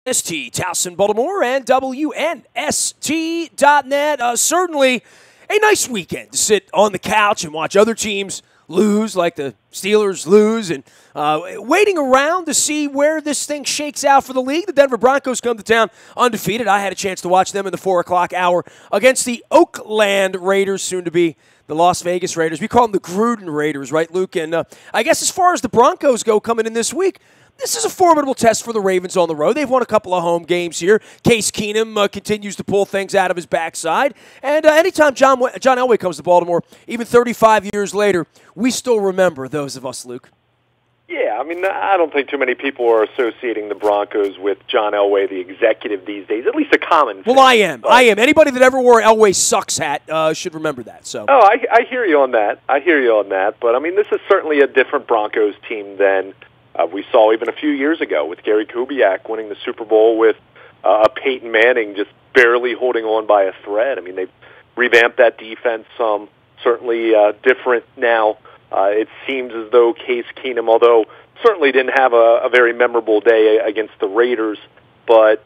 WNST, Towson, Baltimore, and WNST.net. Certainly a nice weekend to sit on the couch and watch other teams lose, like the Steelers lose, and waiting around to see where this thing shakes out for the league. The Denver Broncos come to town undefeated. I had a chance to watch them in the 4 o'clock hour against the Oakland Raiders, soon to be the Las Vegas Raiders. We call them the Gruden Raiders, right, Luke? And I guess as far as the Broncos go coming in this week, this is a formidable test for the Ravens on the road. They've won a couple of home games here. Case Keenum continues to pull things out of his backside. And anytime John Elway comes to Baltimore, even 35 years later, we still remember those of us, Luke. Yeah, I mean, I don't think too many people are associating the Broncos with John Elway, the executive these days, at least a common fan. Well, I am. Anybody that ever wore Elway sucks hat should remember that. So. Oh, I hear you on that. But, I mean, this is certainly a different Broncos team than we saw even a few years ago with Gary Kubiak winning the Super Bowl with Peyton Manning just barely holding on by a thread. I mean, they've revamped that defense some, certainly different now. It seems as though Case Keenum, although certainly didn't have a very memorable day against the Raiders, but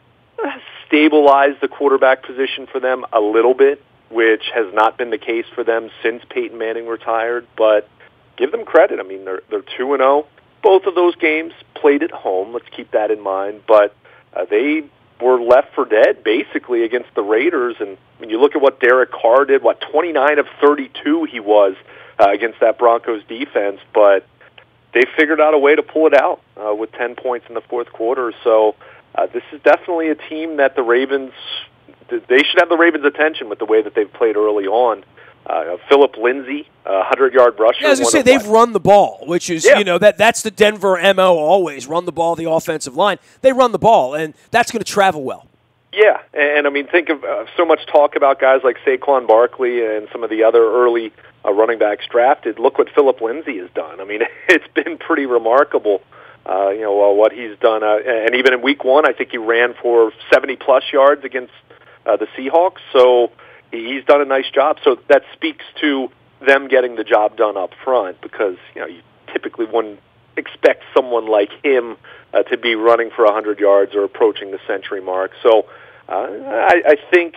stabilized the quarterback position for them a little bit, which has not been the case for them since Peyton Manning retired. But give them credit. I mean, they're 2-0. Both of those games played at home. Let's keep that in mind. But they were left for dead, basically, against the Raiders. And when you look at what Derek Carr did, 29 of 32 he was against that Broncos defense. But they figured out a way to pull it out with 10 points in the fourth quarter. So this is definitely a team that the Ravens, they should have the Ravens' attention with the way that they've played early on. Philip Lindsay, 100-yard rusher. Yeah, I was going to say, they've run the ball, which is, that's the Denver MO always, run the ball, the offensive line. They run the ball, and that's going to travel well. Yeah, and I mean, think of so much talk about guys like Saquon Barkley and some of the other early running backs drafted. Look what Philip Lindsay has done. I mean, it's been pretty remarkable, what he's done. And even in week one, I think he ran for 70-plus yards against the Seahawks. So he's done a nice job. So that speaks to them getting the job done up front because, you typically wouldn't expect someone like him to be running for 100 yards or approaching the century mark. So I think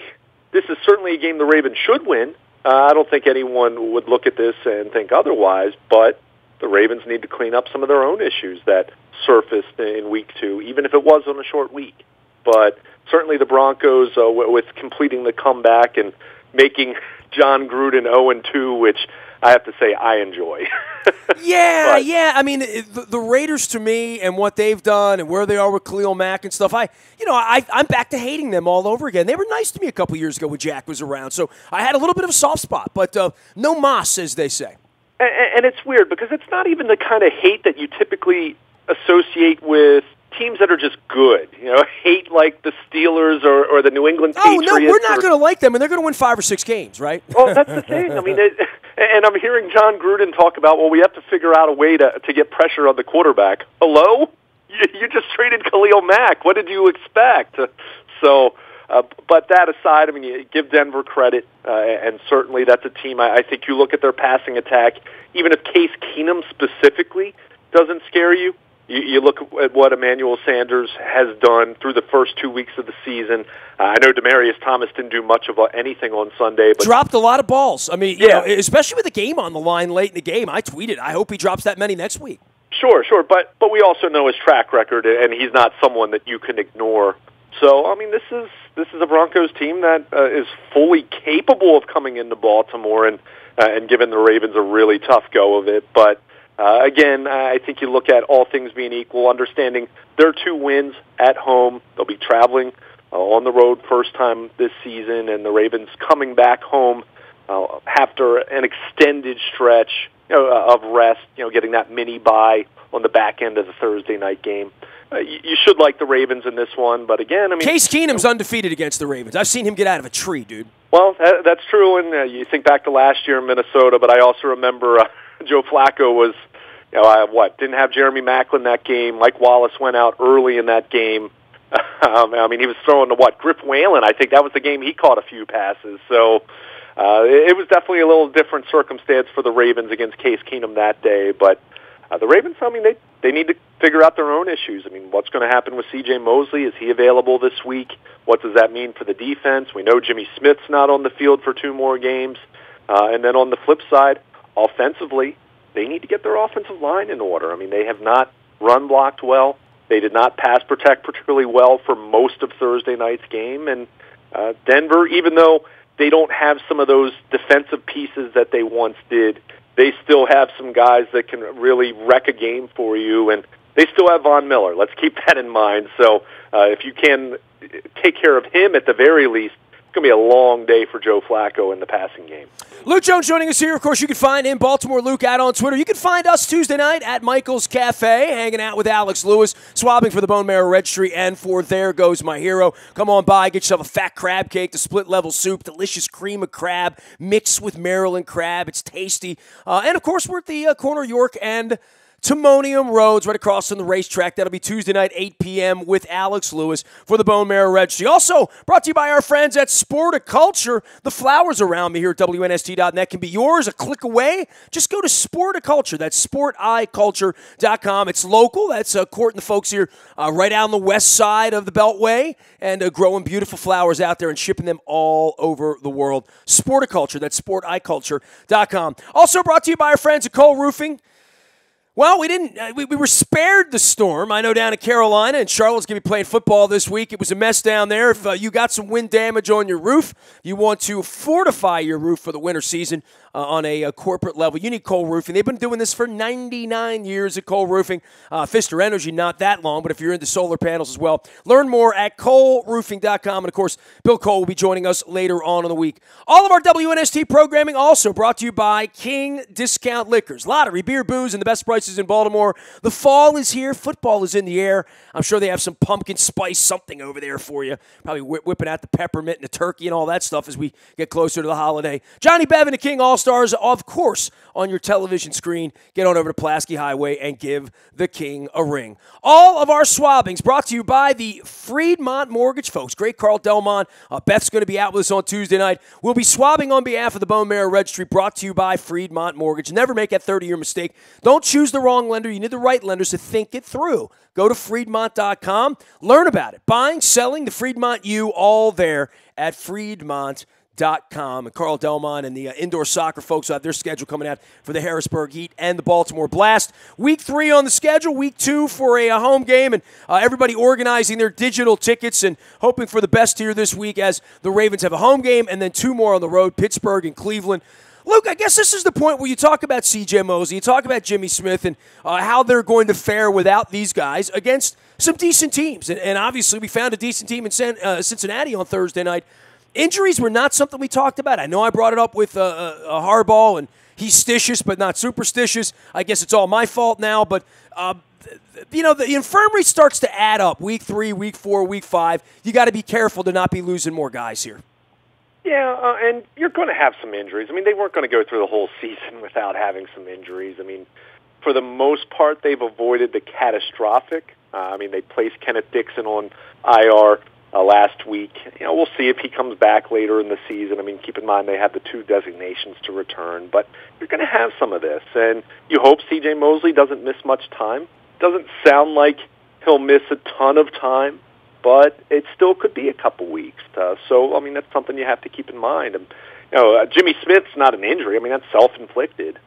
this is certainly a game the Ravens should win. I don't think anyone would look at this and think otherwise, but the Ravens need to clean up some of their own issues that surfaced in week 2, even if it was on a short week. But certainly the Broncos, with completing the comeback and making John Gruden 0-2, which I have to say I enjoy. Yeah. I mean, the Raiders to me and what they've done and where they are with Khalil Mack and stuff, I'm back to hating them all over again. They were nice to me a couple years ago when Jack was around, so I had a little bit of a soft spot, but no mas, as they say. And it's weird because it's not even the kind of hate that you typically associate with teams that are just good, hate like the Steelers or the New England Patriots. Oh, no, we're not going to like them, and they're going to win 5 or 6 games, right? Well, that's the thing. I mean, and I'm hearing John Gruden talk about, we have to figure out a way to get pressure on the quarterback. Hello? You just traded Khalil Mack. What did you expect? So, but that aside, I mean, you give Denver credit, and certainly that's a team. I think you look at their passing attack, even if Case Keenum specifically doesn't scare you, you look at what Emmanuel Sanders has done through the first 2 weeks of the season. I know Demaryius Thomas didn't do much of anything on Sunday, but dropped a lot of balls. I mean, especially with the game on the line late in the game. I tweeted, I hope he drops that many next week. Sure. But we also know his track record, and he's not someone that you can ignore. So, I mean, this is a Broncos team that is fully capable of coming into Baltimore and giving the Ravens a really tough go of it, but. Again, I think you look at all things being equal, understanding their 2 wins at home. They'll be traveling on the road first time this season, and the Ravens coming back home after an extended stretch of rest, getting that mini bye on the back end of the Thursday night game. You should like the Ravens in this one, but again, I mean... Case Keenum's undefeated against the Ravens. I've seen him get out of a tree, dude. Well, that's true, and you think back to last year in Minnesota, but I also remember Joe Flacco was... didn't have Jeremy Maclin that game. Mike Wallace went out early in that game. I mean, he was throwing to Griff Whalen. I think that was the game he caught a few passes. So it was definitely a little different circumstance for the Ravens against Case Keenum that day. But The Ravens, I mean, they need to figure out their own issues. I mean, what's going to happen with C.J. Mosley? Is he available this week? What does that mean for the defense? We know Jimmy Smith's not on the field for 2 more games. And then on the flip side, offensively, they need to get their offensive line in order. I mean, they have not run blocked well. They did not pass protect particularly well for most of Thursday night's game. And Denver, even though they don't have some of those defensive pieces that they once did, they still have some guys that can really wreck a game for you, and they still have Von Miller. Let's keep that in mind. So if you can take care of him at the very least, it's going to be a long day for Joe Flacco in the passing game. Luke Jones joining us here. Of course, you can find him, Baltimore Luke, out on Twitter. You can find us Tuesday night at Michael's Cafe, hanging out with Alex Lewis, swabbing for the Bone Marrow Registry and for There Goes My Hero. Come on by, get yourself a fat crab cake, the split-level soup, delicious cream of crab mixed with Maryland crab. It's tasty. And, of course, we're at the corner of York and Timonium Roads, right across from the racetrack. That'll be Tuesday night, 8 p.m. with Alex Lewis for the Bone Marrow Registry. Also brought to you by our friends at Sporticulture. The flowers around me here at WNST.net can be yours a click away. Just go to Sporticulture. That's sporticulture.com. It's local. That's courting the folks here right out on the west side of the Beltway and growing beautiful flowers out there and shipping them all over the world. Sporticulture. That's sporticulture.com. Also brought to you by our friends at Cole Roofing. Well, we were spared the storm. I know down in Carolina, and Charlotte's going to be playing football this week. It was a mess down there. If you got some wind damage on your roof, you want to fortify your roof for the winter season on a corporate level, you need Cole Roofing. They've been doing this for 99 years at Cole Roofing. Pfister Energy, not that long, but if you're into solar panels as well, learn more at coleroofing.com. And, of course, Bill Cole will be joining us later on in the week. All of our WNST programming also brought to you by King Discount Liquors. Lottery, beer, booze, and the best prices in Baltimore. The fall is here. Football is in the air. I'm sure they have some pumpkin spice something over there for you. Probably whipping out the peppermint and the turkey and all that stuff as we get closer to the holiday. Johnny Bev and the King All-Stars, of course, on your television screen. Get on over to Pulaski Highway and give the King a ring. All of our swabbings brought to you by the Freedmont Mortgage folks. Great Carl Delmont. Beth's going to be out with us on Tuesday night. We'll be swabbing on behalf of the Bone Marrow Registry, brought to you by Freedmont Mortgage. Never make that 30-year mistake. Don't choose the wrong lender. You need the right lenders to think it through. Go to Freedmont.com. Learn about it. Buying, selling, the Freedmont U, all there at Freedmont.com. And Carl Delmont and the indoor soccer folks have their schedule coming out for the Harrisburg Heat and the Baltimore Blast. Week 3 on the schedule, week 2 for a home game, and everybody organizing their digital tickets and hoping for the best here this week as the Ravens have a home game and then 2 more on the road, Pittsburgh and Cleveland. Luke, I guess this is the point where you talk about C.J. Mosley, you talk about Jimmy Smith, and how they're going to fare without these guys against some decent teams. And obviously, we found a decent team in Cincinnati on Thursday night. Injuries were not something we talked about. I know I brought it up with Harbaugh, and he's stitious but not superstitious. I guess it's all my fault now, but the infirmary starts to add up. Week 3, week 4, week 5. You got to be careful to not be losing more guys here. Yeah, and you're going to have some injuries. I mean, they weren't going to go through the whole season without having some injuries. I mean, for the most part, they've avoided the catastrophic. They placed Kenneth Dixon on IR last week. We'll see if he comes back later in the season. I mean, keep in mind they have the 2 designations to return, but you're going to have some of this. And you hope C.J. Mosley doesn't miss much time. Doesn't sound like he'll miss a ton of time, but it still could be a couple weeks. So, that's something you have to keep in mind. And, Jimmy Smith's not an injury. That's self-inflicted,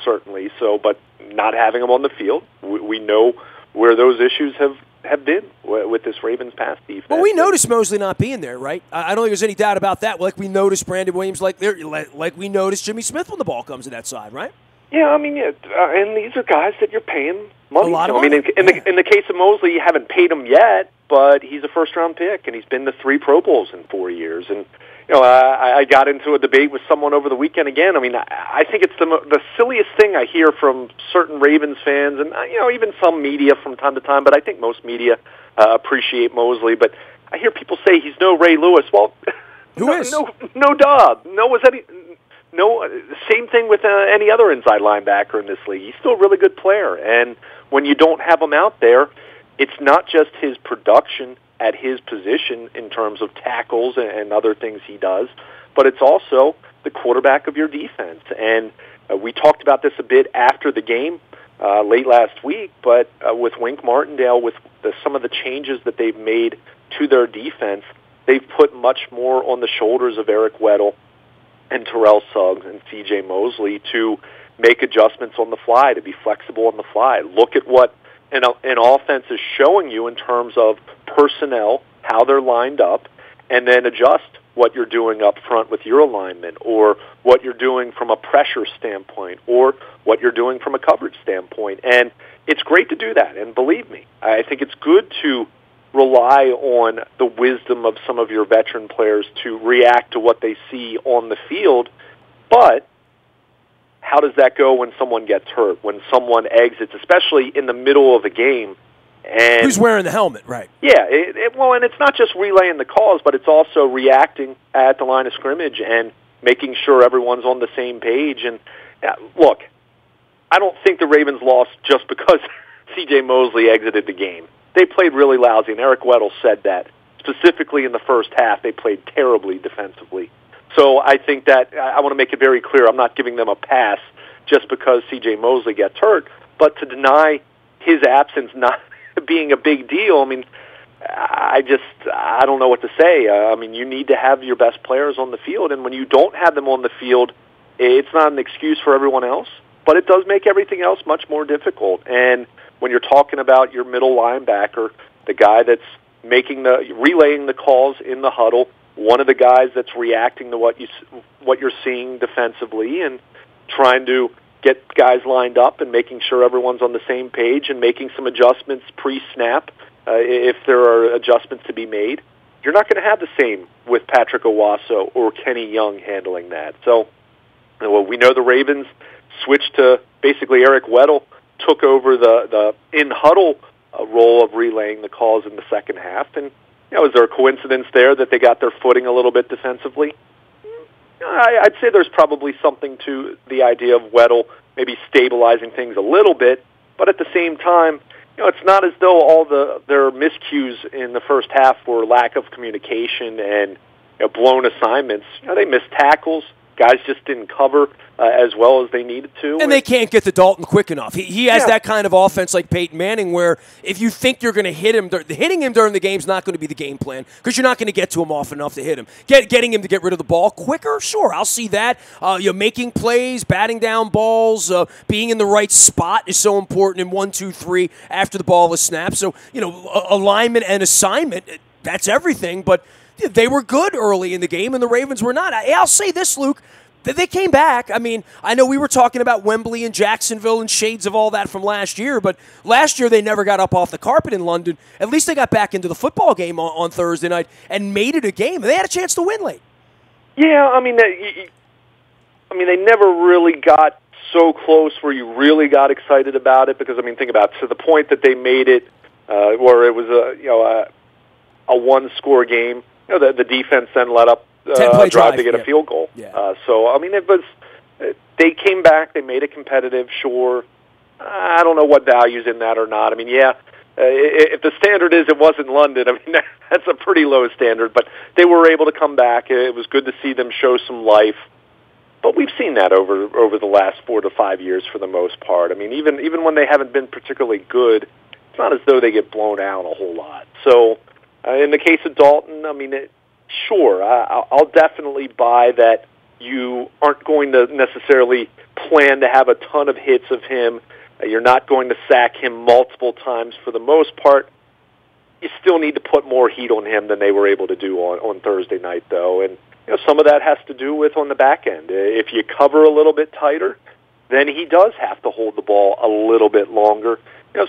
certainly. So, but not having him on the field, we know where those issues have been with this Ravens pass defense. Well, we noticed Mosley not being there, right? I don't think there's any doubt about that. Like we noticed Brandon Williams, like we noticed Jimmy Smith when the ball comes to that side, right? Yeah, and these are guys that you're paying money. A lot of money. In the case of Mosley, you haven't paid him yet, but he's a first-round pick, and he's been to 3 Pro Bowls in 4 years. And I got into a debate with someone over the weekend again. I think it's the silliest thing I hear from certain Ravens fans, and even some media from time to time. But I think most media appreciate Mosley. But I hear people say he's no Ray Lewis. Well, who is? No, Dobb. No, same thing with any other inside linebacker in this league. He's still a really good player. And when you don't have him out there, it's not just his production at his position in terms of tackles and other things he does, but it's also the quarterback of your defense. And we talked about this a bit after the game. late last week, but with Wink Martindale, with some of the changes that they've made to their defense, they've put much more on the shoulders of Eric Weddle and Terrell Suggs and C.J. Mosley to make adjustments on the fly, to be flexible on the fly. Look at what an offense is showing you in terms of personnel, how they're lined up, and then adjust what you're doing up front with your alignment, or what you're doing from a pressure standpoint, or what you're doing from a coverage standpoint. And it's great to do that, and believe me, I think it's good to rely on the wisdom of some of your veteran players to react to what they see on the field, but how does that go when someone gets hurt, when someone exits, especially in the middle of a game? And who's wearing the helmet, right? Yeah, well, and it's not just relaying the calls, but it's also reacting at the line of scrimmage and making sure everyone's on the same page. And look, I don't think the Ravens lost just because C.J. Mosley exited the game. They played really lousy, and Eric Weddle said that. Specifically in the first half, they played terribly defensively. So I think that I want to make it very clear, I'm not giving them a pass just because C.J. Mosley gets hurt, but to deny his absence not being a big deal, I mean, I don't know what to say. I mean, you need to have your best players on the field, and when you don't have them on the field, it's not an excuse for everyone else, but it does make everything else much more difficult. And when you're talking about your middle linebacker, the guy that's relaying the calls in the huddle, one of the guys that's reacting to what you're seeing defensively and trying to get guys lined up and making sure everyone's on the same page and making some adjustments pre-snap if there are adjustments to be made. You're not going to have the same with Patrick Owasso or Kenny Young handling that. So we know the Ravens switched to basically Eric Weddle took over the in-huddle role of relaying the calls in the second half. And is there a coincidence there that they got their footing a little bit defensively? I'd say there's probably something to the idea of Weddle maybe stabilizing things a little bit, but at the same time, it's not as though all their miscues in the first half were lack of communication and blown assignments. They missed tackles. Guys just didn't cover as well as they needed to. And they can't get to Dalton quick enough. He has that kind of offense like Peyton Manning where if you think you're going to hit him, hitting him during the game is not going to be the game plan because you're not going to get to him often enough to hit him. Getting him to get rid of the ball quicker, sure, I'll see that. Making plays, batting down balls, being in the right spot is so important in 1, 2, 3 after the ball is snapped. So, alignment and assignment, that's everything, but they were good early in the game, and the Ravens were not. I'll say this, Luke. They came back. I mean, I know we were talking about Wembley and Jacksonville and shades of all that from last year, but last year they never got up off the carpet in London. At least they got back into the football game on Thursday night and made it a game. They had a chance to win late. Yeah, I mean, they never really got so close where you really got excited about it because, think about it, to the point that they made it where it was a one-score game. The defense then let up a drive to get a field goal. Yeah. It was. They came back. They made it competitive. Sure. I don't know what value's in that or not. If the standard is it wasn't London, that's a pretty low standard. But they were able to come back. It was good to see them show some life. But we've seen that over the last 4 to 5 years for the most part. Even when they haven't been particularly good, it's not as though they get blown out a whole lot. So. In the case of Dalton, sure, I'll definitely buy that you aren't going to necessarily plan to have a ton of hits of him. You're not going to sack him multiple times for the most part. You still need to put more heat on him than they were able to do on Thursday night, though. And some of that has to do with on the back end. If you cover a little bit tighter, then he does have to hold the ball a little bit longer. And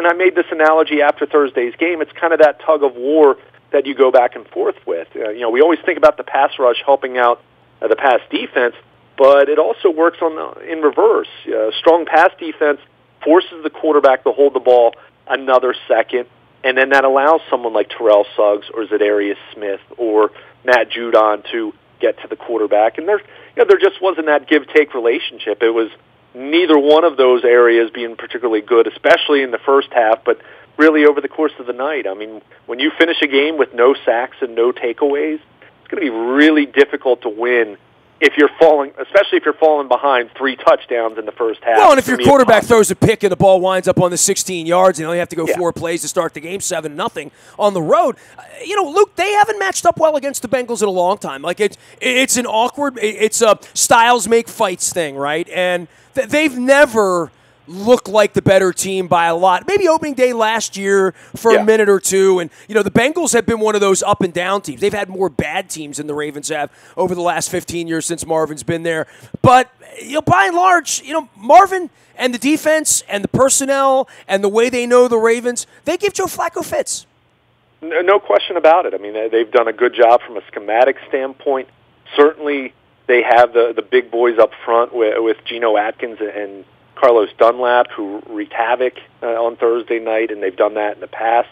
I made this analogy after Thursday's game. It's kind of that tug of war that you go back and forth with. We always think about the pass rush helping out the pass defense, but it also works in reverse. Strong pass defense forces the quarterback to hold the ball another second, and then that allows someone like Terrell Suggs or Zadarius Smith or Matt Judon to get to the quarterback. And there just wasn't that give-take relationship. It was neither one of those areas being particularly good, especially in the first half, but really over the course of the night. When you finish a game with no sacks and no takeaways, it's going to be really difficult to win if you're falling, especially if you're falling behind 3 touchdowns in the first half. Well, and if your quarterback throws a pick and the ball winds up on the 16 yards and you only have to go 4 plays to start the game, 7-0 on the road, Luke, they haven't matched up well against the Bengals in a long time. Like it's an awkward, it's a styles make fights thing, right? And they've never look like the better team by a lot. Maybe opening day last year for a minute or two. And, the Bengals have been one of those up and down teams. They've had more bad teams than the Ravens have over the last 15 years since Marvin's been there. But, by and large, Marvin and the defense and the personnel and the way they know the Ravens, they give Joe Flacco fits. No question about it. I mean, they've done a good job from a schematic standpoint. Certainly they have the big boys up front with Geno Atkins and Carlos Dunlap, who wreaked havoc on Thursday night, and they've done that in the past.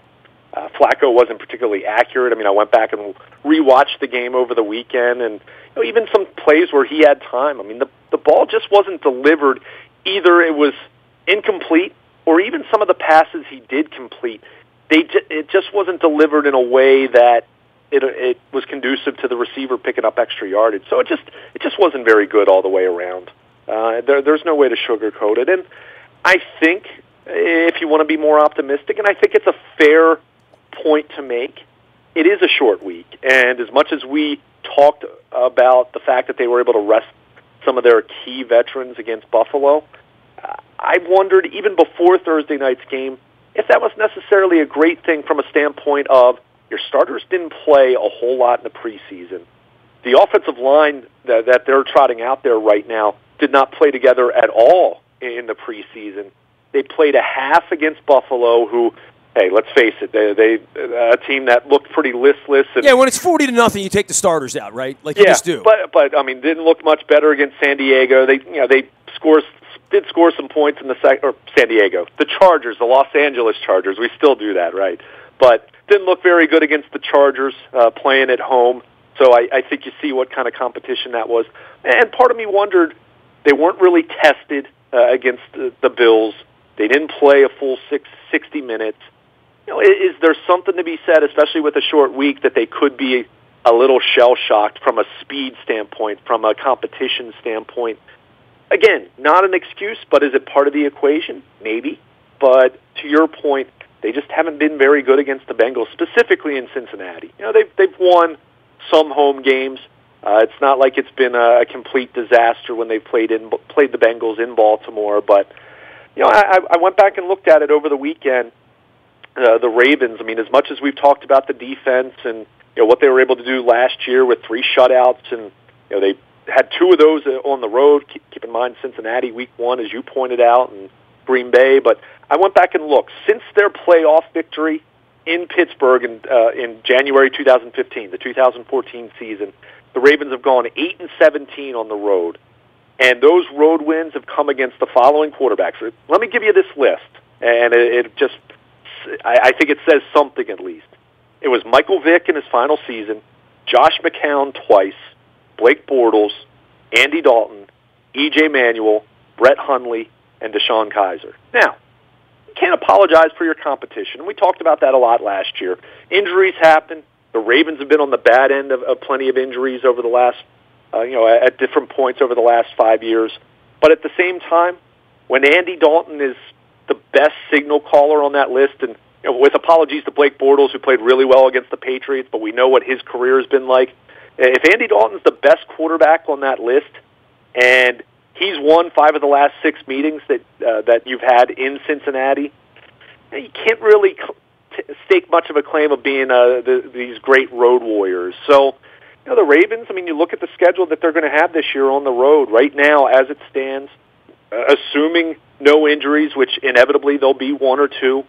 Flacco wasn't particularly accurate. I mean, I went back and rewatched the game over the weekend, and even some plays where he had time. I mean, the ball just wasn't delivered. Either it was incomplete, or even some of the passes he did complete, it just wasn't delivered in a way that it was conducive to the receiver picking up extra yardage. So it just wasn't very good all the way around. There's no way to sugarcoat it. And I think, if you want to be more optimistic, and I think it's a fair point to make, it is a short week. And as much as we talked about the fact that they were able to rest some of their key veterans against Buffalo, I wondered, even before Thursday night's game, if that was necessarily a great thing from a standpoint of your starters didn't play a whole lot in the preseason. The offensive line that they're trotting out there right now did not play together at all in the preseason. They played a half against Buffalo, who, hey, let's face it, they a team that looked pretty listless. And, when it's 40-0, you take the starters out, right? Like you just do. But I mean, didn't look much better against San Diego. They did score some points in the the Chargers, the Los Angeles Chargers. We still do that, right? But didn't look very good against the Chargers playing at home. So I think you see what kind of competition that was. And part of me wondered, they weren't really tested against the Bills. They didn't play a full 60 minutes. Is there something to be said, especially with a short week, that they could be a little shell-shocked from a speed standpoint, from a competition standpoint? Again, not an excuse, but is it part of the equation? Maybe. But to your point, they just haven't been very good against the Bengals, specifically in Cincinnati. They've won some home games. It's not like it's been a complete disaster when they played the Bengals in Baltimore. But I went back and looked at it over the weekend. The Ravens. I mean, as much as we've talked about the defense and what they were able to do last year with 3 shutouts, and they had 2 of those on the road. Keep in mind Cincinnati week 1, as you pointed out, and Green Bay. But I went back and looked since their playoff victory in Pittsburgh in January 2015, the 2014 season. The Ravens have gone 8-17 on the road, and those road wins have come against the following quarterbacks. Let me give you this list, and I think it says something at least. It was Michael Vick in his final season, Josh McCown twice, Blake Bortles, Andy Dalton, E.J. Manuel, Brett Hundley, and Deshaun Kaiser. Now, you can't apologize for your competition, and we talked about that a lot last year. Injuries happen. The Ravens have been on the bad end of plenty of injuries over the last, at different points over the last 5 years. But at the same time, when Andy Dalton is the best signal caller on that list, and with apologies to Blake Bortles, who played really well against the Patriots, but we know what his career has been like. If Andy Dalton's the best quarterback on that list, and he's won 5 of the last 6 meetings that you've had in Cincinnati, you can't really stake much of a claim of being these great road warriors. So, the Ravens, I mean, you look at the schedule that they're going to have this year on the road. Right now, as it stands, assuming no injuries, which inevitably there'll be 1 or 2,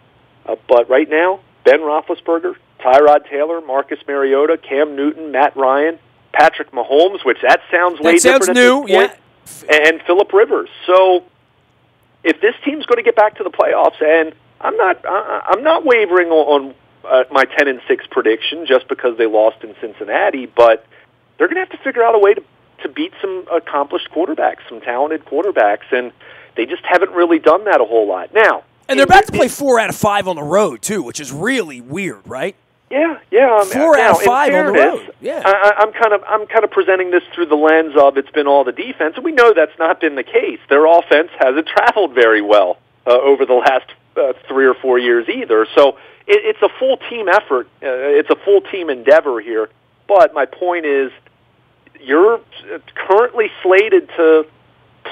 but right now, Ben Roethlisberger, Tyrod Taylor, Marcus Mariota, Cam Newton, Matt Ryan, Patrick Mahomes, which that sounds way different at this point, and Phillip Rivers. So, if this team's going to get back to the playoffs, and I'm not wavering on my 10-6 prediction just because they lost in Cincinnati, but they're going to have to figure out a way to beat some accomplished quarterbacks, some talented quarterbacks, and they just haven't really done that a whole lot. Now, and they're about to play 4 out of 5 on the road too, which is really weird, right? Yeah. 4 out of 5 on the road. Yeah, I'm kind of presenting this through the lens of it's been all the defense, and we know that's not been the case. Their offense hasn't traveled very well over the last 3 or 4 years either. So it's a full team effort. It's a full team endeavor here. But my point is, you're currently slated to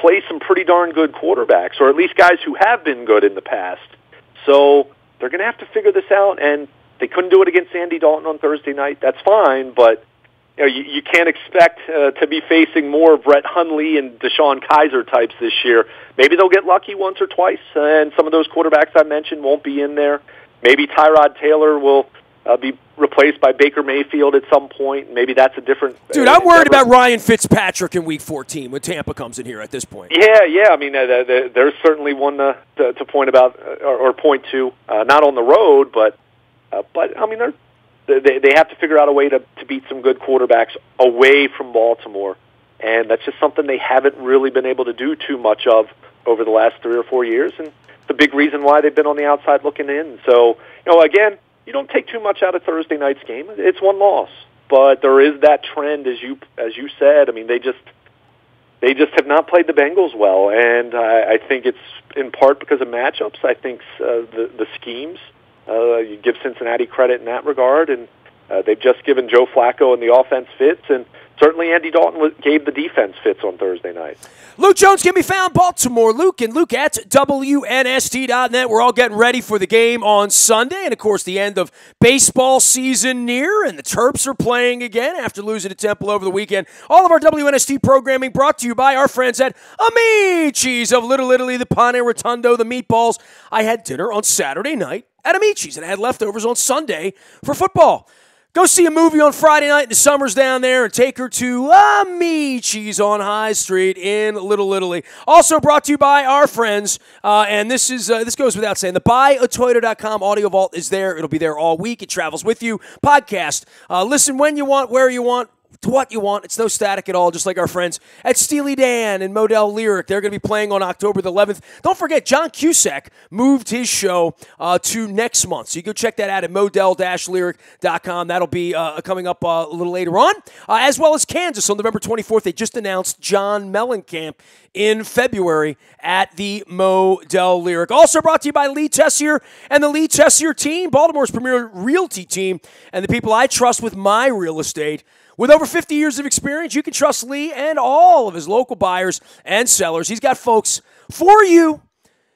play some pretty darn good quarterbacks, or at least guys who have been good in the past. So they're going to have to figure this out, and they couldn't do it against Andy Dalton on Thursday night. That's fine, but you can't expect to be facing more Brett Hundley and Deshaun Kaiser types this year. Maybe they'll get lucky once or twice, and some of those quarterbacks I mentioned won't be in there. Maybe Tyrod Taylor will be replaced by Baker Mayfield at some point. Maybe that's a different... Dude, I'm worried about Ryan Fitzpatrick in Week 14 when Tampa comes in here at this point. Yeah. I mean, there's certainly one to point about or point to, not on the road, but I mean, they have to figure out a way to beat some good quarterbacks away from Baltimore, and that's just something they haven't really been able to do too much of over the last 3 or 4 years, and the big reason why they've been on the outside looking in. So, again, you don't take too much out of Thursday night's game. It's one loss, but there is that trend, as you said. I mean, they just have not played the Bengals well, and I think it's in part because of matchups. I think the schemes. You give Cincinnati credit in that regard, and they've just given Joe Flacco and the offense fits, and certainly Andy Dalton gave the defense fits on Thursday night. Luke Jones can be found Baltimore. Luke at WNST.net. We're all getting ready for the game on Sunday, and of course the end of baseball season near, and the Terps are playing again after losing to Temple over the weekend. All of our WNST programming brought to you by our friends at Amici's of Little Italy, the Pane Rotundo, the Meatballs. I had dinner on Saturday night at Amici's, and I had leftovers on Sunday for football. Go see a movie on Friday night in the summers down there and take her to Amici's on High Street in Little Italy. Also brought to you by our friends, and this goes without saying, the buyatoyota.com audio vault is there. It'll be there all week. It travels with you. Podcast. Listen when you want, where you want, to what you want. It's no static at all, just like our friends at Steely Dan and Model Lyric. They're going to be playing on October the 11th. Don't forget, John Cusack moved his show to next month. So you go check that out at model-lyric.com. That'll be coming up a little later on. As well as Kansas on November 24th. They just announced John Mellencamp in February at the Model Lyric. Also brought to you by Lee Tessier and the Lee Tessier team, Baltimore's premier realty team, and the people I trust with my real estate. With over 50 years of experience, you can trust Lee and all of his local buyers and sellers. He's got folks for you,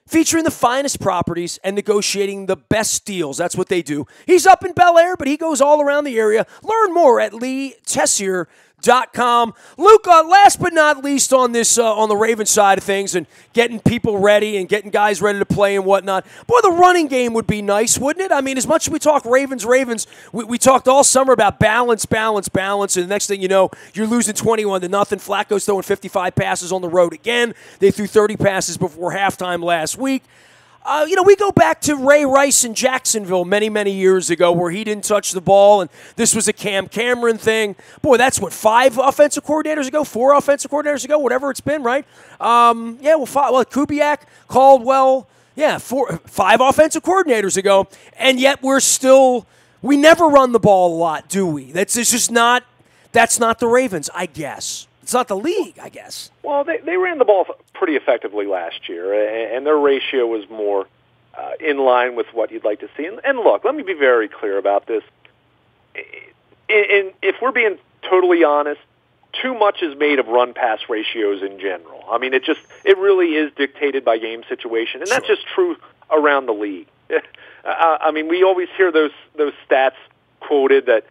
featuring the finest properties and negotiating the best deals. That's what they do. He's up in Bel Air, but he goes all around the area. Learn more at LeeTessier.com. Luke, last but not least on this, on the Ravens side of things and getting people ready and getting guys ready to play and whatnot. Boy, the running game would be nice, wouldn't it? I mean, as much as we talk Ravens, we talked all summer about balance, and the next thing you know, you're losing 21-0. Flacco's throwing 55 passes on the road again. They threw 30 passes before halftime last week. We go back to Ray Rice in Jacksonville many, many years ago where he didn't touch the ball, and this was a Cam Cameron thing. Boy, that's what, 4 offensive coordinators ago, whatever it's been, right? Kubiak, Caldwell, 5 offensive coordinators ago, and yet we never run the ball a lot, do we? That's not the Ravens, I guess. It's not the league, I guess. Well, they ran the ball pretty effectively last year, and their ratio was more in line with what you'd like to see. And look, let me be very clear about this. If we're being totally honest, too much is made of run-pass ratios in general. I mean, it really is dictated by game situation, and that's just true around the league. I mean, we always hear those stats quoted that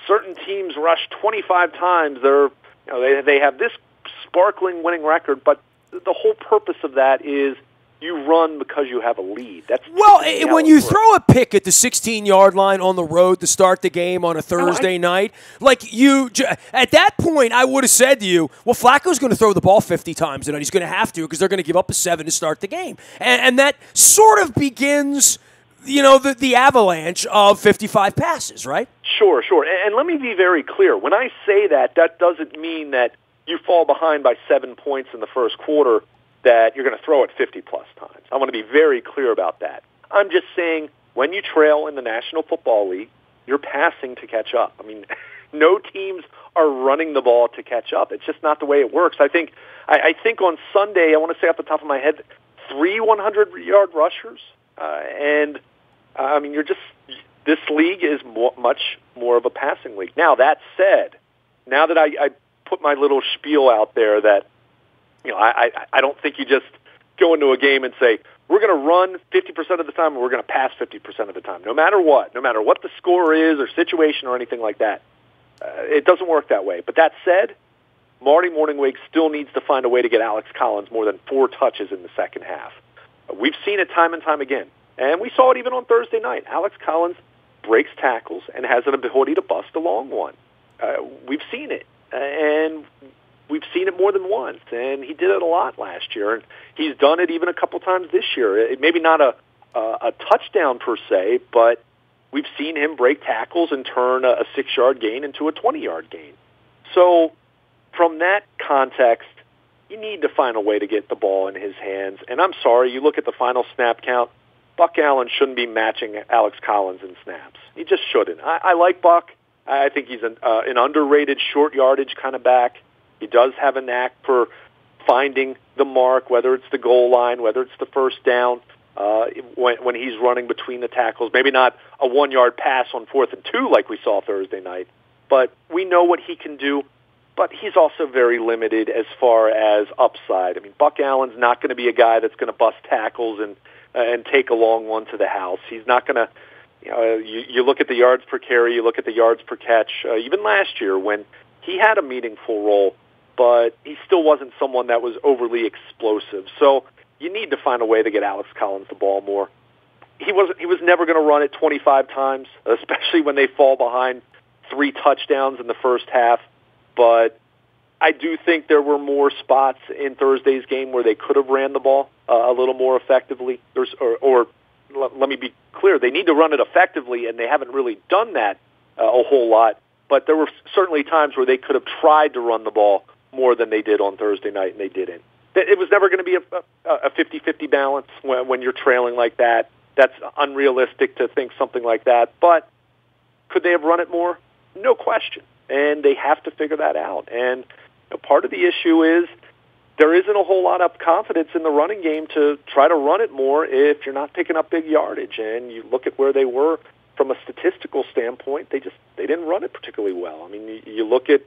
certain teams rush 25 times. They have this sparkling winning record, but the whole purpose of that is you run because you have a lead. When you throw a pick at the 16-yard line on the road to start the game on a Thursday night, at that point, I would have said to you, well, Flacco's going to throw the ball 50 times tonight. He's going to have to because they're going to give up a 7 to start the game. And that sort of begins the avalanche of 55 passes, right? Sure. And let me be very clear. When I say that doesn't mean that you fall behind by 7 points in the first quarter that you're going to throw it 50-plus times. I want to be very clear about that. I'm just saying when you trail in the National Football League, you're passing to catch up. I mean, no teams are running the ball to catch up. It's just not the way it works. I think on Sunday, I want to say off the top of my head, 3 100-yard rushers. I mean, this league is much more of a passing league. Now, that said, now that I put my little spiel out there that, I don't think you just go into a game and say, we're going to run 50% of the time and we're going to pass 50% of the time, no matter what the score is or situation or anything like that. It doesn't work that way. But that said, Marty Morningwake still needs to find a way to get Alex Collins more than 4 touches in the second half. We've seen it time and time again. And we saw it even on Thursday night. Alex Collins breaks tackles and has an ability to bust a long one. We've seen it. And we've seen it more than once. And he did it a lot last year. And he's done it even a couple times this year. Maybe not a touchdown per se, but we've seen him break tackles and turn a 6-yard gain into a 20-yard gain. So from that context, you need to find a way to get the ball in his hands. And I'm sorry, you look at the final snap count, Buck Allen shouldn't be matching Alex Collins in snaps. He just shouldn't. I like Buck. I think he's an underrated short yardage kind of back. He does have a knack for finding the mark, whether it's the goal line, whether it's the first down, when he's running between the tackles. Maybe not a 1-yard pass on 4th and 2 like we saw Thursday night, but we know what he can do. But he's also very limited as far as upside. I mean, Buck Allen's not going to be a guy that's going to bust tackles and take a long one to the house. He's not going to, you look at the yards per carry, you look at the yards per catch, even last year when he had a meaningful role, but he still wasn't someone that was overly explosive. So you need to find a way to get Alex Collins the ball more. He was never going to run it 25 times, especially when they fall behind 3 touchdowns in the first half. But I do think there were more spots in Thursday's game where they could have ran the ball a little more effectively. Or let me be clear, they need to run it effectively, and they haven't really done that a whole lot. But there were certainly times where they could have tried to run the ball more than they did on Thursday night, and they didn't. It was never going to be a 50-50 balance when you're trailing like that. That's unrealistic to think something like that. But could they have run it more? No question. And they have to figure that out. And part of the issue is there isn't a whole lot of confidence in the running game to try to run it more if you're not picking up big yardage. And you look at where they were from a statistical standpoint, they didn't run it particularly well. I mean, you look at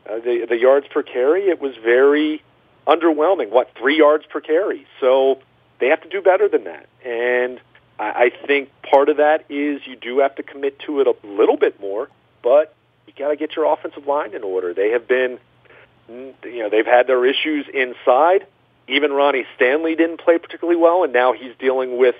the yards per carry, it was very underwhelming. 3 yards per carry? So they have to do better than that. And I think part of that is you do have to commit to it a little bit more, but you got to get your offensive line in order. They have been, they've had their issues inside. Even Ronnie Stanley didn't play particularly well, and now he's dealing with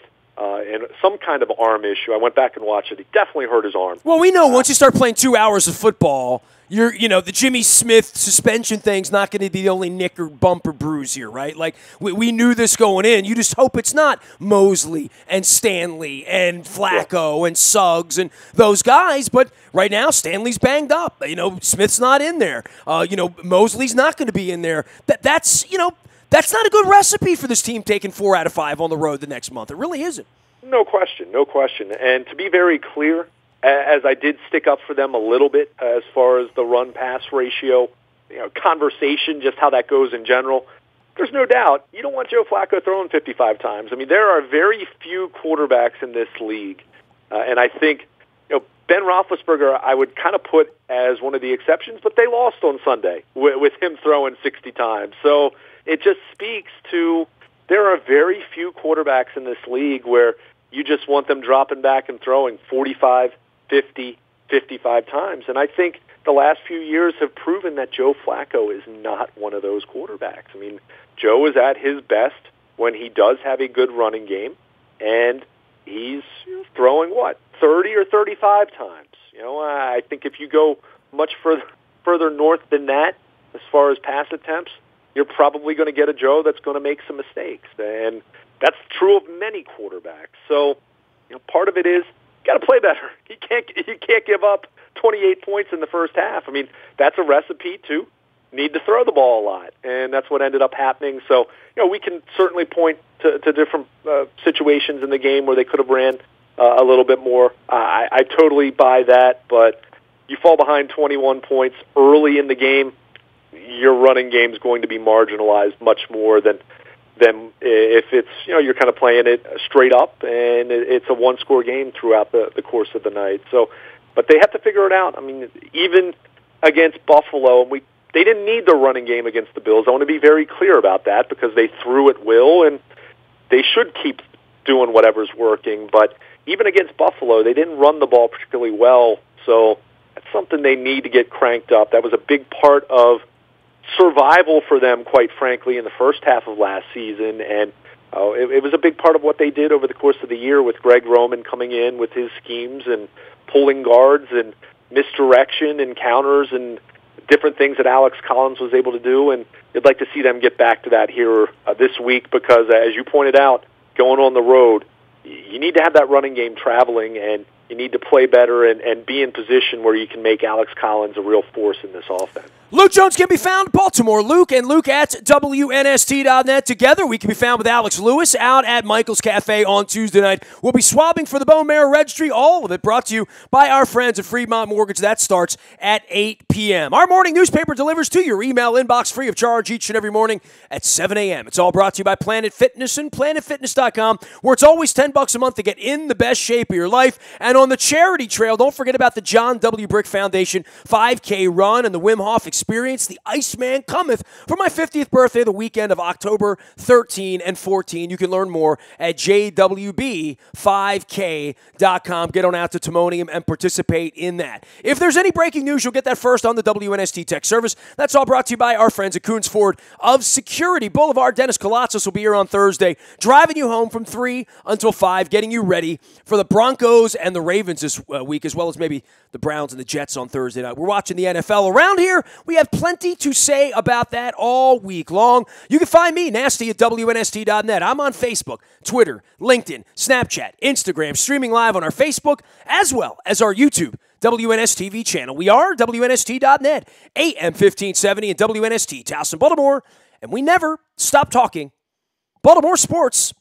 some kind of arm issue. I went back and watched it. He definitely hurt his arm. Well, we know once you start playing 2 hours of football, the Jimmy Smith suspension thing's not going to be the only nick or bump or bruise here, right? Like, we knew this going in. You just hope it's not Mosley and Stanley and Flacco and Suggs and those guys. But right now, Stanley's banged up. Smith's not in there. Mosley's not going to be in there. That's not a good recipe for this team taking 4 out of 5 on the road the next month. It really isn't. No question. And to be very clear, as I did stick up for them a little bit as far as the run-pass ratio, conversation, just how that goes in general, there's no doubt you don't want Joe Flacco throwing 55 times. I mean, there are very few quarterbacks in this league, and I think Ben Roethlisberger I would kind of put as one of the exceptions, but they lost on Sunday with him throwing 60 times. So it just speaks to there are very few quarterbacks in this league where you just want them dropping back and throwing 45, 50, 55 times. And I think the last few years have proven that Joe Flacco is not one of those quarterbacks. I mean, Joe is at his best when he does have a good running game, and he's throwing, 30 or 35 times. I think if you go much further north than that as far as pass attempts, you're probably going to get a Joe that's going to make some mistakes. And that's true of many quarterbacks. So, part of it is you got to play better. You can't give up 28 points in the first half. I mean, that's a recipe to need to throw the ball a lot, and that's what ended up happening. So, we can certainly point to different situations in the game where they could have ran a little bit more. I totally buy that, but you fall behind 21 points early in the game, your running game is going to be marginalized much more than if it's, you're kind of playing it straight up and it's a one-score game throughout the course of the night. So, but they have to figure it out. I mean, even against Buffalo, they didn't need the running game against the Bills. I want to be very clear about that because they threw at will, and they should keep doing whatever's working. But even against Buffalo, they didn't run the ball particularly well, so that's something they need to get cranked up. That was a big part of survival for them, quite frankly, in the first half of last season, and it was a big part of what they did over the course of the year with Greg Roman coming in with his schemes and pulling guards and misdirection and counters and different things that Alex Collins was able to do, and you'd like to see them get back to that here this week because, as you pointed out, going on the road, you need to have that running game traveling, and you need to play better and be in position where you can make Alex Collins a real force in this offense. Luke Jones can be found Baltimore. Luke and Luke at WNST.net. Together, we can be found with Alex Lewis out at Michael's Cafe on Tuesday night. We'll be swabbing for the Bone Marrow Registry. All of it brought to you by our friends at Fremont Mortgage. That starts at 8 p.m. Our morning newspaper delivers to your email inbox free of charge each and every morning at 7 a.m. It's all brought to you by Planet Fitness and PlanetFitness.com, where it's always $10 a month to get in the best shape of your life. And on the charity trail, don't forget about the John W. Brick Foundation 5K run and the Wim Hof experience. The Iceman cometh for my 50th birthday, the weekend of October 13 and 14. You can learn more at jwb5k.com. Get on out to Timonium and participate in that. If there's any breaking news, you'll get that first on the WNST Tech Service. That's all brought to you by our friends at Coons Ford of Security Boulevard. Dennis Kolatzis will be here on Thursday, driving you home from 3 until 5, getting you ready for the Broncos and the Ravens this week, as well as maybe the Browns and the Jets on Thursday night. We're watching the NFL around here. We have plenty to say about that all week long. You can find me, Nasty, at WNST.net. I'm on Facebook, Twitter, LinkedIn, Snapchat, Instagram, streaming live on our Facebook, as well as our YouTube WNS TV channel. We are WNST.net, AM 1570 and WNST, Towson, Baltimore, and we never stop talking Baltimore sports.